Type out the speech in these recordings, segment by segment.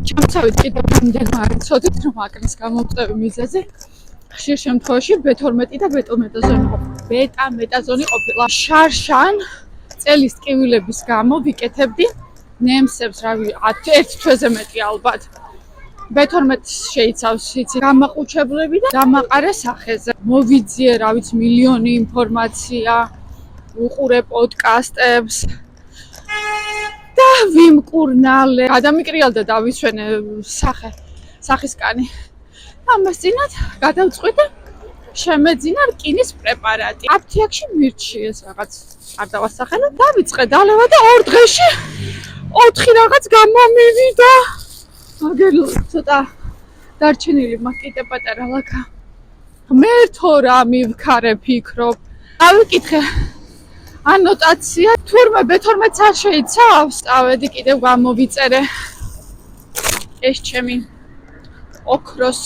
ჩამცავით კიდევ რამდენმა ცოდით რომ აკნის გამომწვევი მიზეზი ხშირ შემთხვევაში B12 და ბეტა-მეტაზონი ყოფილა. შარშან წელის ტკივილების გამო ვიკეთებდი ნემსებს, რავი, 1 თვეზე მეტი ალბათ. B12 შეიცავს იცი გამაყუჩებლები და დამაყარე სახეზე. მოვიძიე, რა ვიცი, მილიონი ინფორმაცია, უყურე პოდკასტებს და ვიმკურნალე. გადამიკრიალდა დავისვენე სახისკანი. ამას წინათ გადავწყვიტე შემეძინა რკინის პრეპარატი. აფთიაქში მირჩიეს რაღაც არ დავასახელებ. დავიწყე დალევა და 2 დღეში 4 რაღაც გამომივიდა. აგერ ცოტა დარჩენილი მაქვს კიდე პატარა ლაკა. ღმერთო რა მივქარე ფიქრობ. დავიკითხე ანოტაცია. თურმე B12-ს არ შეიცავს? წავედი კიდევ გამოვიწერე. ეს ჩემი ოქროს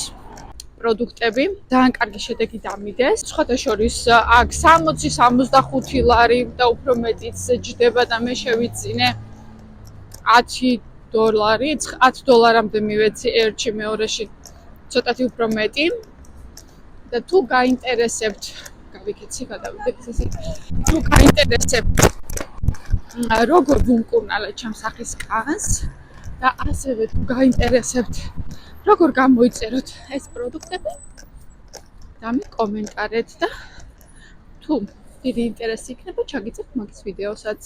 პროდუქტები. ძალიან კარგი შედეგი დამიდეს. სხვათა შორის აქ 60-65 ლარი და უფრო მეტიც ჯდება და მე შევიწინე $10-მდე მივეცი ერთში, მეორეში ცოტათი უფრო მეტი. და თუ გაინტერესებთ, გავიქეცი, გადავიდეთ ესე. თუ გაინტერესებთ როგორ ვუმკურნალე ჩემს სახისკანს და ასევე თუ გაინტერესებთ როგორ გამოიწეროთ ეს პროდუქტები, დამიკომენტარეთ და თუ დიდი ინტერესი იქნება, ჩაგიწერთ მაგის ვიდეოსაც.